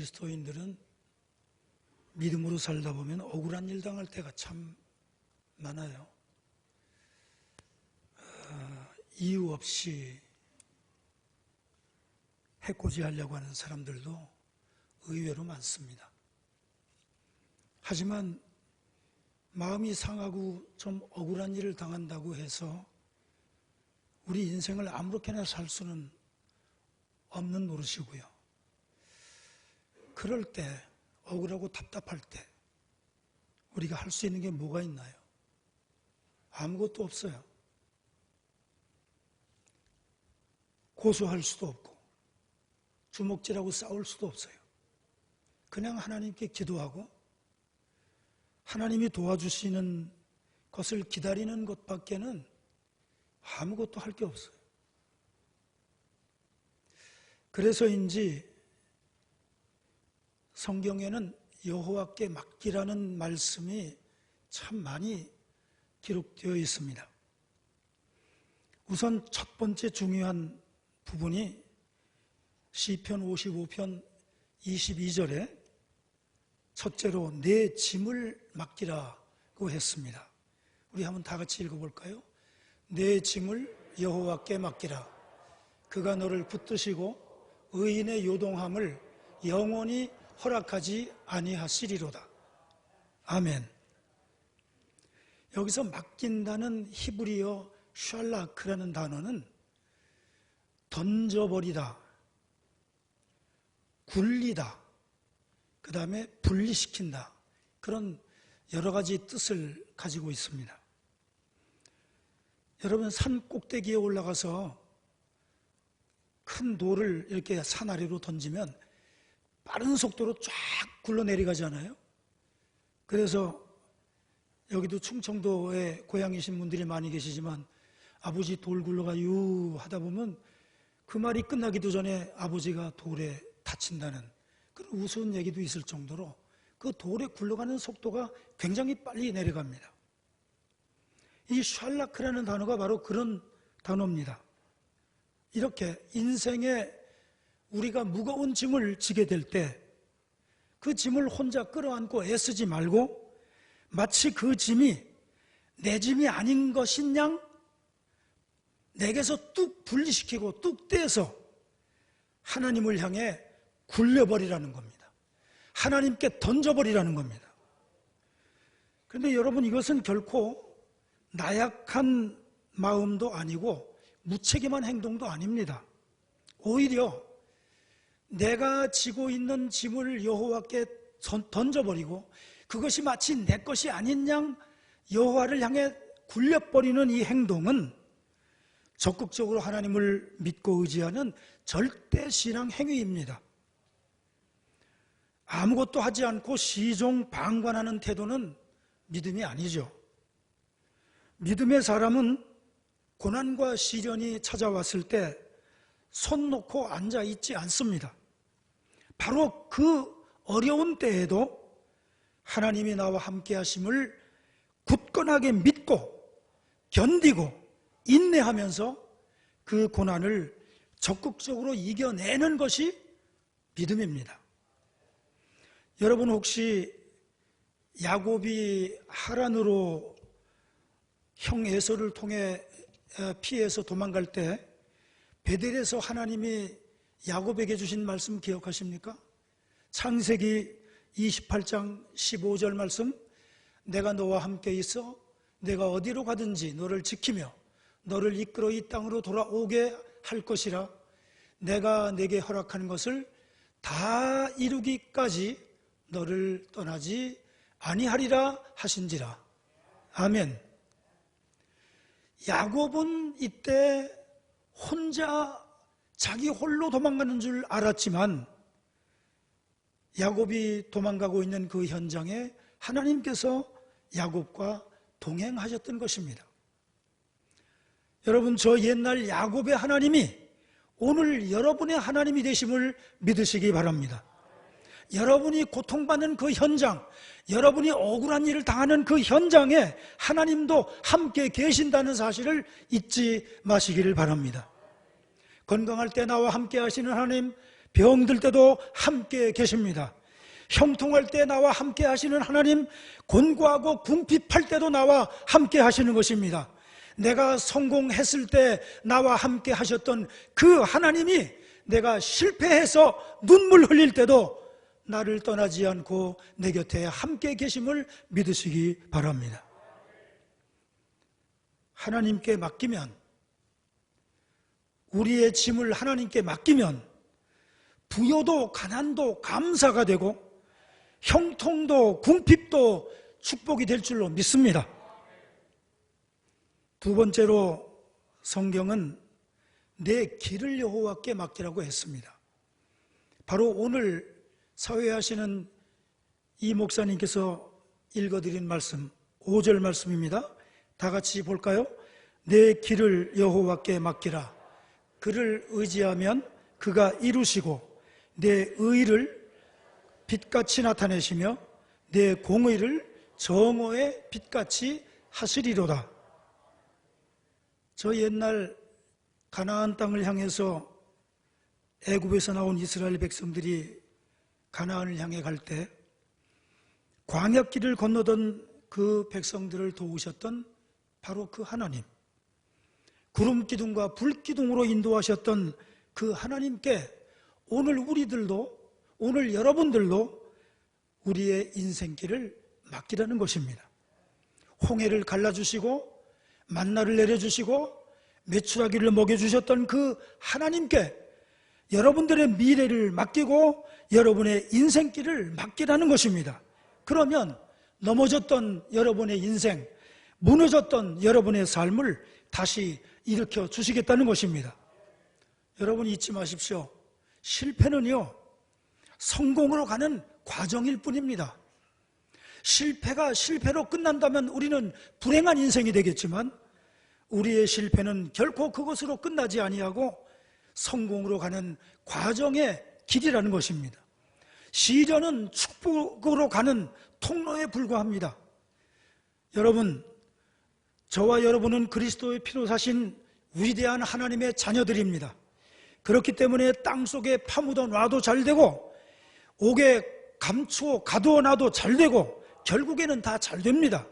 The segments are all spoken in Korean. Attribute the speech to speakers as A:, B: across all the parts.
A: 그리스도인들은 믿음으로 살다 보면 억울한 일 당할 때가 참 많아요. 이유 없이 해코지하려고 하는 사람들도 의외로 많습니다. 하지만 마음이 상하고 좀 억울한 일을 당한다고 해서 우리 인생을 아무렇게나 살 수는 없는 노릇이고요. 그럴 때, 억울하고 답답할 때 우리가 할 수 있는 게 뭐가 있나요? 아무것도 없어요. 고소할 수도 없고 주먹질하고 싸울 수도 없어요. 그냥 하나님께 기도하고 하나님이 도와주시는 것을 기다리는 것밖에는 아무것도 할 게 없어요. 그래서인지 성경에는 여호와께 맡기라는 말씀이 참 많이 기록되어 있습니다. 우선 첫 번째 중요한 부분이 시편 55편 22절에 첫째로 내 짐을 맡기라고 했습니다. 우리 한번 다 같이 읽어볼까요? 내 짐을 여호와께 맡기라. 그가 너를 붙드시고 의인의 요동함을 영원히 허락하지 아니하시리로다. 아멘. 여기서 맡긴다는 히브리어 샬라크라는 단어는 던져버리다, 굴리다, 그 다음에 분리시킨다, 그런 여러 가지 뜻을 가지고 있습니다. 여러분, 산 꼭대기에 올라가서 큰 돌을 이렇게 산 아래로 던지면 빠른 속도로 쫙 굴러 내려가잖아요. 그래서 여기도 충청도에 고향이신 분들이 많이 계시지만 아버지 돌 굴러가 유 하다 보면 그 말이 끝나기도 전에 아버지가 돌에 다친다는 그런 우스운 얘기도 있을 정도로 그 돌에 굴러가는 속도가 굉장히 빨리 내려갑니다. 이 샬라크라는 단어가 바로 그런 단어입니다. 이렇게 인생에 우리가 무거운 짐을 지게 될 때 그 짐을 혼자 끌어안고 애쓰지 말고 마치 그 짐이 내 짐이 아닌 것인 양 내게서 뚝 분리시키고 뚝 떼서 하나님을 향해 굴려버리라는 겁니다. 하나님께 던져버리라는 겁니다. 그런데 여러분, 이것은 결코 나약한 마음도 아니고 무책임한 행동도 아닙니다. 오히려 내가 지고 있는 짐을 여호와께 던져버리고 그것이 마치 내 것이 아닌 양 여호와를 향해 굴려버리는 이 행동은 적극적으로 하나님을 믿고 의지하는 절대 신앙 행위입니다. 아무것도 하지 않고 시종방관하는 태도는 믿음이 아니죠. 믿음의 사람은 고난과 시련이 찾아왔을 때 손 놓고 앉아 있지 않습니다. 바로 그 어려운 때에도 하나님이 나와 함께 하심을 굳건하게 믿고 견디고 인내하면서 그 고난을 적극적으로 이겨내는 것이 믿음입니다. 여러분, 혹시 야곱이 하란으로 형 에서를 통해 피해서 도망갈 때 베델에서 하나님이 야곱에게 주신 말씀 기억하십니까? 창세기 28장 15절 말씀, 내가 너와 함께 있어 내가 어디로 가든지 너를 지키며 너를 이끌어 이 땅으로 돌아오게 할 것이라. 내가 내게 허락하는 것을 다 이루기까지 너를 떠나지 아니하리라 하신지라. 아멘. 야곱은 이때 혼자 자기 홀로 도망가는 줄 알았지만 야곱이 도망가고 있는 그 현장에 하나님께서 야곱과 동행하셨던 것입니다. 여러분, 저 옛날 야곱의 하나님이 오늘 여러분의 하나님이 되심을 믿으시기 바랍니다. 여러분이 고통받는 그 현장, 여러분이 억울한 일을 당하는 그 현장에 하나님도 함께 계신다는 사실을 잊지 마시기를 바랍니다. 건강할 때 나와 함께 하시는 하나님, 병들 때도 함께 계십니다. 형통할 때 나와 함께 하시는 하나님, 곤고하고 궁핍할 때도 나와 함께 하시는 것입니다. 내가 성공했을 때 나와 함께 하셨던 그 하나님이 내가 실패해서 눈물 흘릴 때도 나를 떠나지 않고 내 곁에 함께 계심을 믿으시기 바랍니다. 하나님께 맡기면, 우리의 짐을 하나님께 맡기면 부요도 가난도 감사가 되고 형통도 궁핍도 축복이 될 줄로 믿습니다. 두 번째로 성경은 내 길을 여호와께 맡기라고 했습니다. 바로 오늘 사회하시는 이 목사님께서 읽어드린 말씀, 5절 말씀입니다. 다 같이 볼까요? 내 길을 여호와께 맡기라. 그를 의지하면 그가 이루시고 내 의를 빛같이 나타내시며 내 공의를 정오의 빛같이 하시리로다. 저 옛날 가나안 땅을 향해서 애굽에서 나온 이스라엘 백성들이 가나안을 향해 갈 때 광야길을 건너던 그 백성들을 도우셨던 바로 그 하나님, 구름 기둥과 불 기둥으로 인도하셨던 그 하나님께 오늘 우리들도, 오늘 여러분들도 우리의 인생길을 맡기라는 것입니다. 홍해를 갈라주시고 만나를 내려주시고 메추라기를 먹여주셨던 그 하나님께 여러분들의 미래를 맡기고 여러분의 인생길을 맡기라는 것입니다. 그러면 넘어졌던 여러분의 인생, 무너졌던 여러분의 삶을 다시 일으켜 주시겠다는 것입니다. 여러분 잊지 마십시오. 실패는요, 성공으로 가는 과정일 뿐입니다. 실패가 실패로 끝난다면 우리는 불행한 인생이 되겠지만 우리의 실패는 결코 그것으로 끝나지 아니하고 성공으로 가는 과정의 길이라는 것입니다. 시련은 축복으로 가는 통로에 불과합니다. 여러분, 저와 여러분은 그리스도의 피로 사신 위대한 하나님의 자녀들입니다. 그렇기 때문에 땅속에 파묻어 놔도 잘 되고 옥에 감추어 가두어 놔도 잘 되고 결국에는 다 잘 됩니다.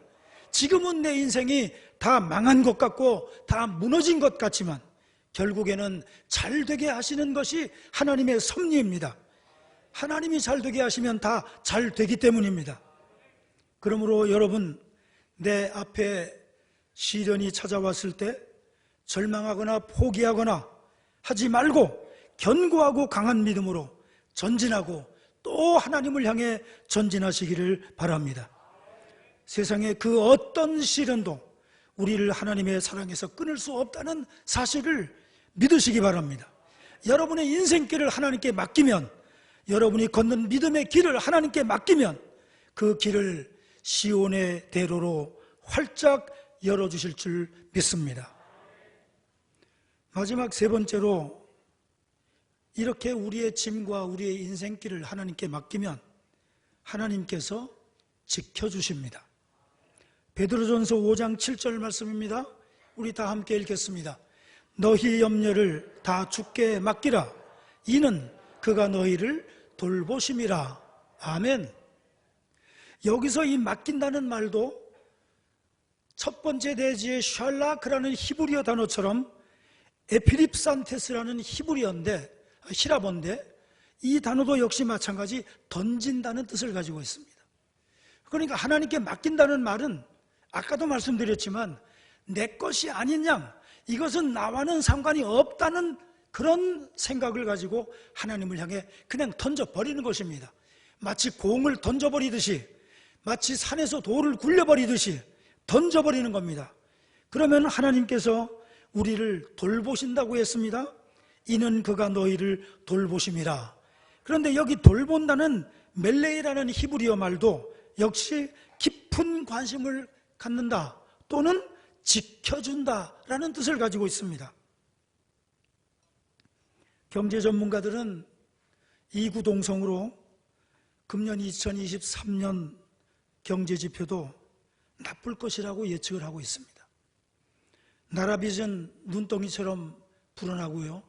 A: 지금은 내 인생이 다 망한 것 같고 다 무너진 것 같지만 결국에는 잘 되게 하시는 것이 하나님의 섭리입니다. 하나님이 잘 되게 하시면 다 잘 되기 때문입니다. 그러므로 여러분, 내 앞에 시련이 찾아왔을 때 절망하거나 포기하거나 하지 말고 견고하고 강한 믿음으로 전진하고 또 하나님을 향해 전진하시기를 바랍니다. 세상의 그 어떤 시련도 우리를 하나님의 사랑에서 끊을 수 없다는 사실을 믿으시기 바랍니다. 여러분의 인생길을 하나님께 맡기면, 여러분이 걷는 믿음의 길을 하나님께 맡기면 그 길을 시온의 대로로 활짝 열어주실 줄 믿습니다. 마지막 세 번째로, 이렇게 우리의 짐과 우리의 인생길을 하나님께 맡기면 하나님께서 지켜주십니다. 베드로전서 5장 7절 말씀입니다. 우리 다 함께 읽겠습니다. 너희 염려를 다 주께 맡기라. 이는 그가 너희를 돌보심이라. 아멘. 여기서 이 맡긴다는 말도 첫 번째 대지의 샬라크라는 히브리어 단어처럼 에피립산테스라는 히라본데 이 단어도 역시 마찬가지 던진다는 뜻을 가지고 있습니다. 그러니까 하나님께 맡긴다는 말은 아까도 말씀드렸지만 내 것이 아닌 양, 이것은 나와는 상관이 없다는 그런 생각을 가지고 하나님을 향해 그냥 던져버리는 것입니다. 마치 공을 던져버리듯이, 마치 산에서 돌을 굴려버리듯이 던져버리는 겁니다. 그러면 하나님께서 우리를 돌보신다고 했습니다. 이는 그가 너희를 돌보심이라. 그런데 여기 돌본다는 멜레이라는 히브리어 말도 역시 깊은 관심을 갖는다 또는 지켜준다라는 뜻을 가지고 있습니다. 경제 전문가들은 이구동성으로 금년 2023년 경제 지표도 나쁠 것이라고 예측을 하고 있습니다. 나라 빚은 눈덩이처럼 불어나고요.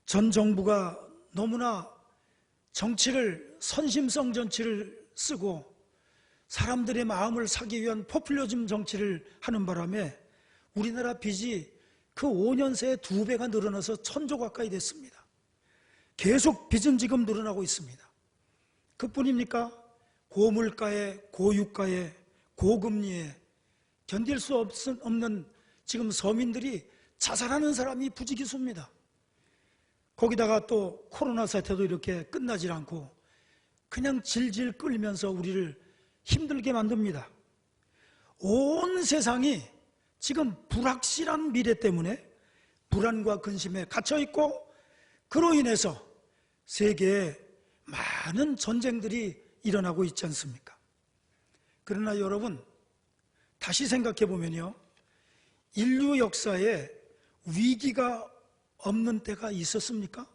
A: 전 정부가 너무나 정치를, 선심성 정치를 쓰고 사람들의 마음을 사기 위한 포퓰리즘 정치를 하는 바람에 우리나라 빚이 그 5년 새에 2배가 늘어나서 1,000조 가까이 됐습니다. 계속 빚은 지금 늘어나고 있습니다. 그뿐입니까? 고물가에, 고유가에, 고금리에 견딜 수 없는 지금 서민들이 자살하는 사람이 부지기수입니다. 거기다가 또 코로나 사태도 이렇게 끝나질 않고 그냥 질질 끌면서 우리를 힘들게 만듭니다. 온 세상이 지금 불확실한 미래 때문에 불안과 근심에 갇혀있고 그로 인해서 세계에 많은 전쟁들이 일어나고 있지 않습니까? 그러나 여러분, 다시 생각해 보면요, 인류 역사에 위기가 없는 때가 있었습니까?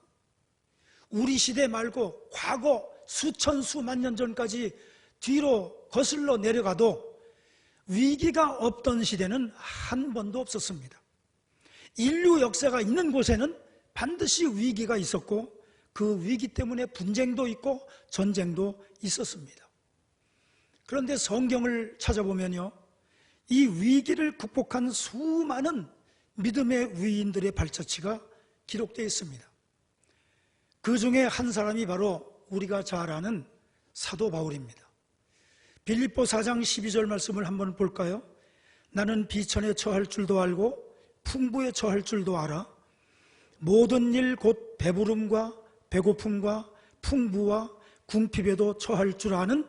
A: 우리 시대 말고 과거 수천 수만 년 전까지 뒤로 거슬러 내려가도 위기가 없던 시대는 한 번도 없었습니다. 인류 역사가 있는 곳에는 반드시 위기가 있었고 그 위기 때문에 분쟁도 있고 전쟁도 있었습니다. 그런데 성경을 찾아보면요, 이 위기를 극복한 수많은 믿음의 위인들의 발자취가 기록되어 있습니다. 그 중에 한 사람이 바로 우리가 잘 아는 사도 바울입니다. 빌립보 4장 12절 말씀을 한번 볼까요? 나는 비천에 처할 줄도 알고 풍부에 처할 줄도 알아. 모든 일 곧 배부름과 배고픔과 풍부와 궁핍에도 처할 줄 아는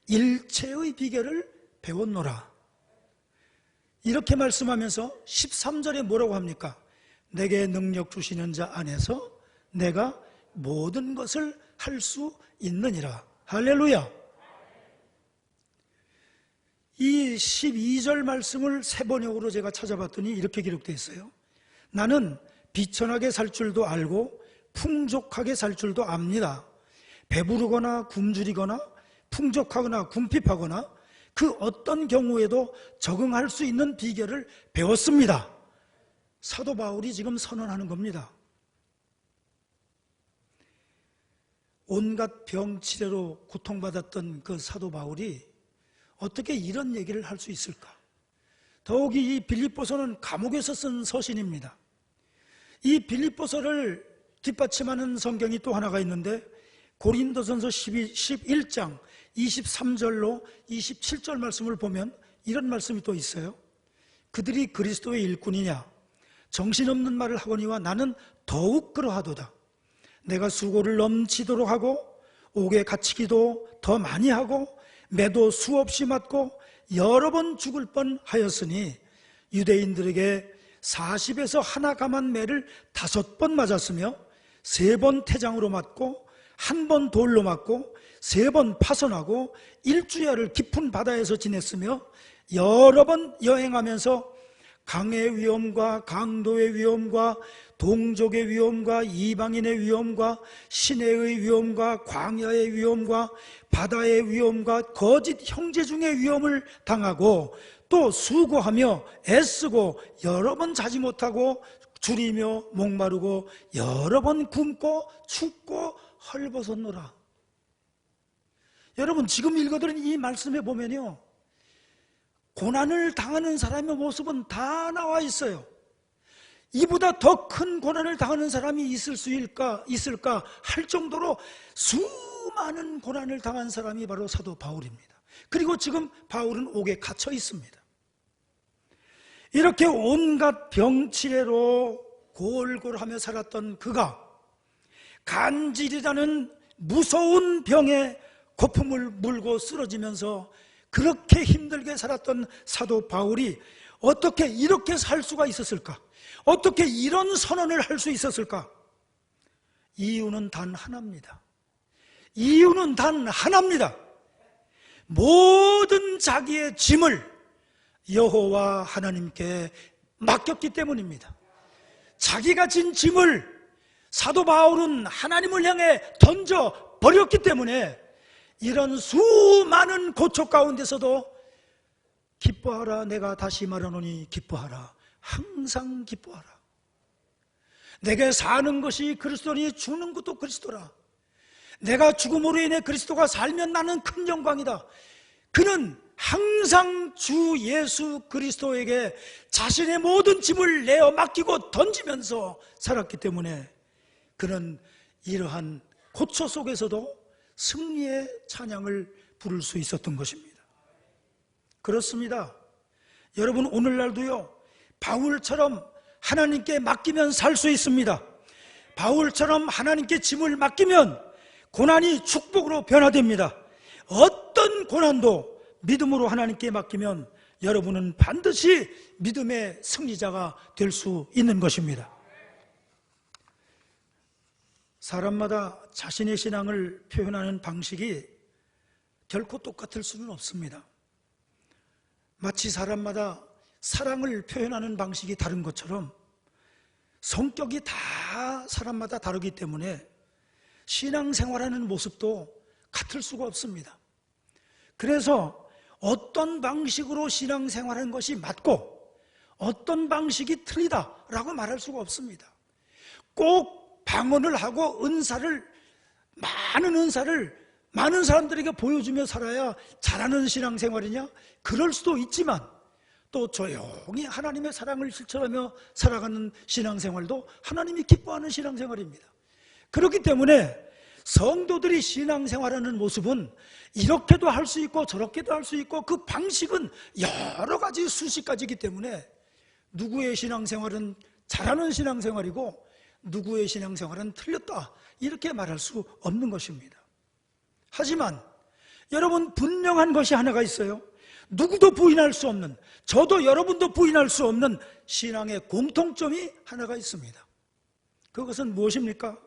A: 일체의 비결을 배웠노라. 이렇게 말씀하면서 13절에 뭐라고 합니까? 내게 능력 주시는 자 안에서 내가 모든 것을 할 수 있느니라. 할렐루야. 이 12절 말씀을 세 번역으로 제가 찾아봤더니 이렇게 기록되어 있어요. 나는 비천하게 살 줄도 알고 풍족하게 살 줄도 압니다. 배부르거나 굶주리거나 풍족하거나 궁핍하거나 그 어떤 경우에도 적응할 수 있는 비결을 배웠습니다. 사도 바울이 지금 선언하는 겁니다. 온갖 병치레로 고통받았던 그 사도 바울이 어떻게 이런 얘기를 할 수 있을까? 더욱이 이 빌립보서는 감옥에서 쓴 서신입니다. 이 빌립보서를 뒷받침하는 성경이 또 하나가 있는데 고린도전서 11장 23절로 27절 말씀을 보면 이런 말씀이 또 있어요. 그들이 그리스도의 일꾼이냐? 정신없는 말을 하거니와 나는 더욱 그러하도다. 내가 수고를 넘치도록 하고 옥에 갇히기도 더 많이 하고 매도 수없이 맞고 여러 번 죽을 뻔하였으니 유대인들에게 40에서 하나 감한 매를 5번 맞았으며 3번 태장으로 맞고 1번 돌로 맞고 3번 파선하고 일주야를 깊은 바다에서 지냈으며 여러 번 여행하면서 강의 위험과 강도의 위험과 동족의 위험과 이방인의 위험과 시내의 위험과 광야의 위험과 바다의 위험과 거짓 형제 중의 위험을 당하고 또 수고하며 애쓰고 여러 번 자지 못하고 줄이며 목마르고 여러 번 굶고 춥고 헐벗었노라. 여러분, 지금 읽어드린 이 말씀에 보면요, 고난을 당하는 사람의 모습은 다 나와 있어요. 이보다 더 큰 고난을 당하는 사람이 있을까 할 정도로 수많은 고난을 당한 사람이 바로 사도 바울입니다. 그리고 지금 바울은 옥에 갇혀 있습니다. 이렇게 온갖 병치레로 골골하며 살았던 그가 간질이라는 무서운 병에 거품을 물고 쓰러지면서 그렇게 힘들게 살았던 사도 바울이 어떻게 이렇게 살 수가 있었을까? 어떻게 이런 선언을 할 수 있었을까? 이유는 단 하나입니다. 이유는 단 하나입니다. 모든 자기의 짐을 여호와 하나님께 맡겼기 때문입니다. 자기가 진 짐을 사도 바울은 하나님을 향해 던져 버렸기 때문에 이런 수많은 고초 가운데서도 기뻐하라, 내가 다시 말하노니 기뻐하라, 항상 기뻐하라. 내게 사는 것이 그리스도니 죽는 것도 그리스도라. 내가 죽음으로 인해 그리스도가 살면 나는 큰 영광이다. 그는 항상 주 예수 그리스도에게 자신의 모든 짐을 내어 맡기고 던지면서 살았기 때문에 그는 이러한 고초 속에서도 승리의 찬양을 부를 수 있었던 것입니다. 그렇습니다. 여러분, 오늘날도요, 바울처럼 하나님께 맡기면 살 수 있습니다. 바울처럼 하나님께 짐을 맡기면 고난이 축복으로 변화됩니다. 어떤 고난도 믿음으로 하나님께 맡기면 여러분은 반드시 믿음의 승리자가 될 수 있는 것입니다. 사람마다 자신의 신앙을 표현하는 방식이 결코 똑같을 수는 없습니다. 마치 사람마다 사랑을 표현하는 방식이 다른 것처럼 성격이 다 사람마다 다르기 때문에 신앙생활하는 모습도 같을 수가 없습니다. 그래서 어떤 방식으로 신앙생활하는 것이 맞고 어떤 방식이 틀리다라고 말할 수가 없습니다. 꼭 방언을 하고 많은 은사를 많은 사람들에게 보여주며 살아야 잘하는 신앙생활이냐? 그럴 수도 있지만 또 조용히 하나님의 사랑을 실천하며 살아가는 신앙생활도 하나님이 기뻐하는 신앙생활입니다. 그렇기 때문에 성도들이 신앙생활하는 모습은 이렇게도 할 수 있고 저렇게도 할 수 있고 그 방식은 여러 가지 수십 가지이기 때문에 누구의 신앙생활은 잘하는 신앙생활이고 누구의 신앙생활은 틀렸다 이렇게 말할 수 없는 것입니다. 하지만 여러분, 분명한 것이 하나가 있어요. 누구도 부인할 수 없는, 저도 여러분도 부인할 수 없는 신앙의 공통점이 하나가 있습니다. 그것은 무엇입니까?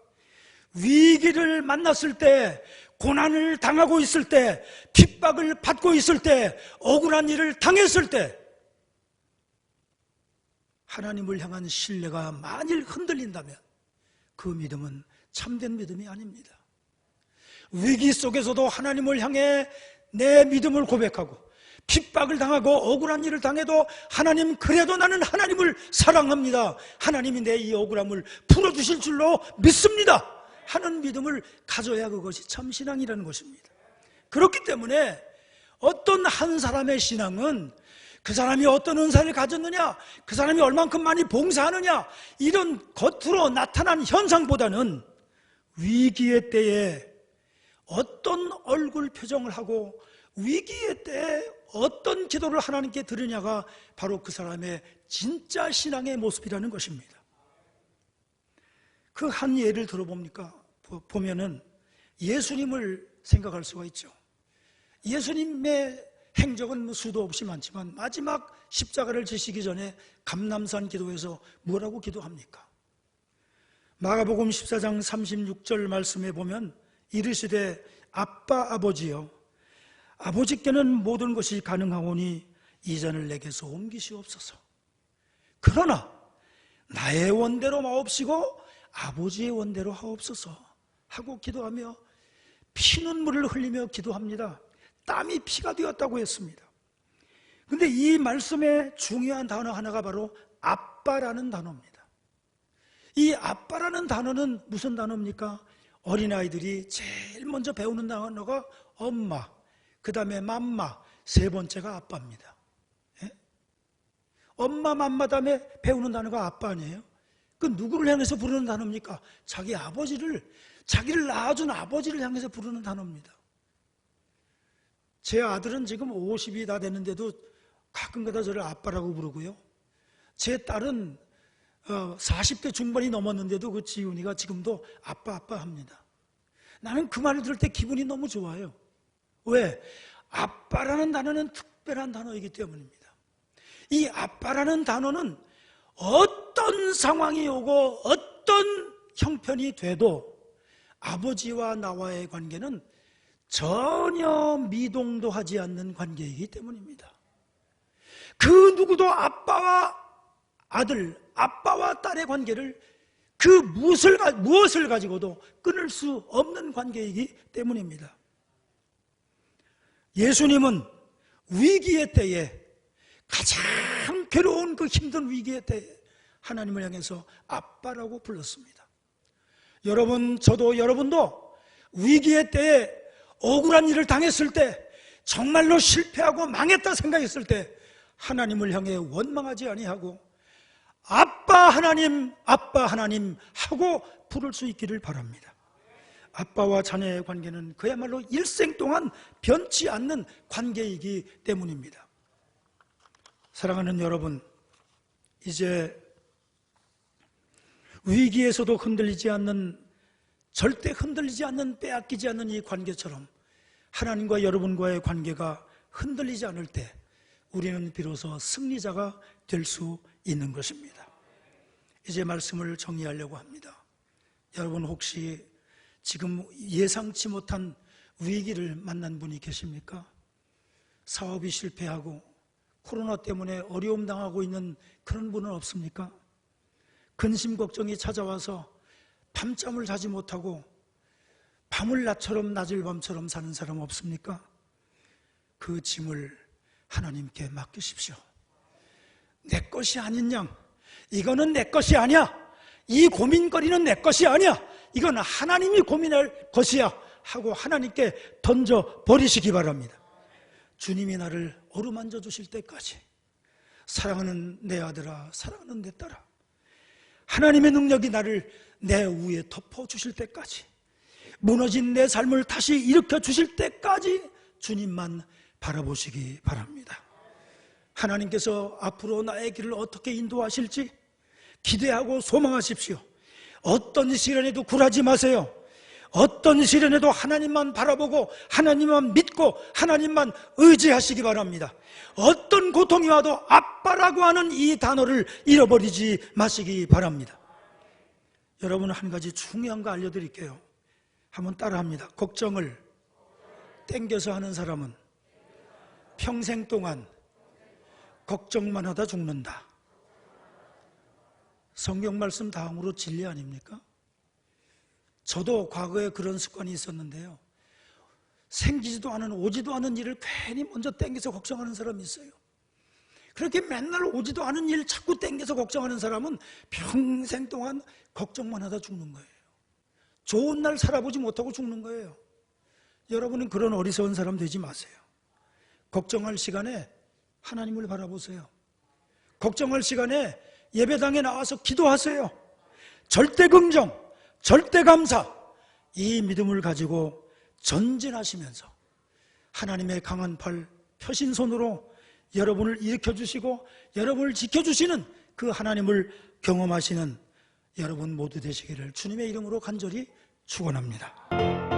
A: 위기를 만났을 때, 고난을 당하고 있을 때, 핍박을 받고 있을 때, 억울한 일을 당했을 때 하나님을 향한 신뢰가 만일 흔들린다면 그 믿음은 참된 믿음이 아닙니다. 위기 속에서도 하나님을 향해 내 믿음을 고백하고 핍박을 당하고 억울한 일을 당해도 하나님, 그래도 나는 하나님을 사랑합니다, 하나님이 내 이 억울함을 풀어주실 줄로 믿습니다 하는 믿음을 가져야 그것이 참 신앙이라는 것입니다. 그렇기 때문에 어떤 한 사람의 신앙은 그 사람이 어떤 은사를 가졌느냐, 그 사람이 얼만큼 많이 봉사하느냐, 이런 겉으로 나타난 현상보다는 위기의 때에 어떤 얼굴 표정을 하고 위기의 때에 어떤 기도를 하나님께 드리냐가 바로 그 사람의 진짜 신앙의 모습이라는 것입니다. 그 한 예를 들어보면은 예수님을 생각할 수가 있죠. 예수님의 행적은 수도 없이 많지만 마지막 십자가를 지시기 전에 감람산 기도에서 뭐라고 기도합니까? 마가복음 14장 36절 말씀에 보면 이르시되 아빠 아버지여, 아버지께는 모든 것이 가능하오니 이 잔을 내게서 옮기시옵소서. 그러나 나의 원대로 마옵시고 아버지의 원대로 하옵소서 하고 기도하며 피눈물을 흘리며 기도합니다. 땀이 피가 되었다고 했습니다. 그런데 이 말씀의 중요한 단어 하나가 바로 아빠라는 단어입니다. 이 아빠라는 단어는 무슨 단어입니까? 어린아이들이 제일 먼저 배우는 단어가 엄마, 그 다음에 맘마, 세 번째가 아빠입니다. 예? 엄마, 맘마 다음에 배우는 단어가 아빠 아니에요? 그 누구를 향해서 부르는 단어입니까? 자기 아버지를, 자기를 낳아준 아버지를 향해서 부르는 단어입니다. 제 아들은 지금 50이 다 됐는데도 가끔가다 저를 아빠라고 부르고요. 제 딸은 40대 중반이 넘었는데도 그 지훈이가 지금도 아빠 합니다. 나는 그 말을 들을 때 기분이 너무 좋아요. 왜? 아빠라는 단어는 특별한 단어이기 때문입니다. 이 아빠라는 단어는 어떤 상황이 오고 어떤 형편이 돼도 아버지와 나와의 관계는 전혀 미동도 하지 않는 관계이기 때문입니다. 그 누구도 아빠와 아들, 아빠와 딸의 관계를 그 무엇을 가지고도 끊을 수 없는 관계이기 때문입니다. 예수님은 위기의 때에, 가장 괴로운 그 힘든 위기의 때에 하나님을 향해서 아빠라고 불렀습니다. 여러분, 저도 여러분도 위기의 때에 억울한 일을 당했을 때, 정말로 실패하고 망했다 생각했을 때 하나님을 향해 원망하지 아니하고 아빠 하나님 하고 부를 수 있기를 바랍니다. 아빠와 자녀의 관계는 그야말로 일생 동안 변치 않는 관계이기 때문입니다. 사랑하는 여러분, 이제 위기에서도 흔들리지 않는, 절대 흔들리지 않는, 빼앗기지 않는 이 관계처럼 하나님과 여러분과의 관계가 흔들리지 않을 때 우리는 비로소 승리자가 될 수 있는 것입니다. 이제 말씀을 정리하려고 합니다. 여러분, 혹시 지금 예상치 못한 위기를 만난 분이 계십니까? 사업이 실패하고 코로나 때문에 어려움 당하고 있는 그런 분은 없습니까? 근심 걱정이 찾아와서 밤잠을 자지 못하고 밤을 낮처럼 낮을 밤처럼 사는 사람 없습니까? 그 짐을 하나님께 맡기십시오. 내 것이 아닌 양, 이거는 내 것이 아니야, 이 고민거리는 내 것이 아니야, 이건 하나님이 고민할 것이야 하고 하나님께 던져버리시기 바랍니다. 주님이 나를 어루만져 주실 때까지, 사랑하는 내 아들아, 사랑하는 내 딸아, 하나님의 능력이 나를 내 위에 덮어주실 때까지, 무너진 내 삶을 다시 일으켜 주실 때까지 주님만 바라보시기 바랍니다. 하나님께서 앞으로 나의 길을 어떻게 인도하실지 기대하고 소망하십시오. 어떤 시련에도 굴하지 마세요. 어떤 시련에도 하나님만 바라보고 하나님만 믿고 하나님만 의지하시기 바랍니다. 어떤 고통이 와도 아빠라고 하는 이 단어를 잃어버리지 마시기 바랍니다. 여러분, 한 가지 중요한 거 알려드릴게요. 한번 따라합니다. 걱정을 땡겨서 하는 사람은 평생 동안 걱정만 하다 죽는다. 성경 말씀 다음으로 진리 아닙니까? 저도 과거에 그런 습관이 있었는데요, 생기지도 않은, 오지도 않은 일을 괜히 먼저 땡겨서 걱정하는 사람이 있어요. 그렇게 맨날 오지도 않은 일 자꾸 땡겨서 걱정하는 사람은 평생 동안 걱정만 하다 죽는 거예요. 좋은 날 살아보지 못하고 죽는 거예요. 여러분은 그런 어리석은 사람 되지 마세요. 걱정할 시간에 하나님을 바라보세요. 걱정할 시간에 예배당에 나와서 기도하세요. 절대 긍정, 절대 감사, 이 믿음을 가지고 전진하시면서 하나님의 강한 팔, 펴신 손으로 여러분을 일으켜주시고 여러분을 지켜주시는 그 하나님을 경험하시는 여러분 모두 되시기를 주님의 이름으로 간절히 축원합니다.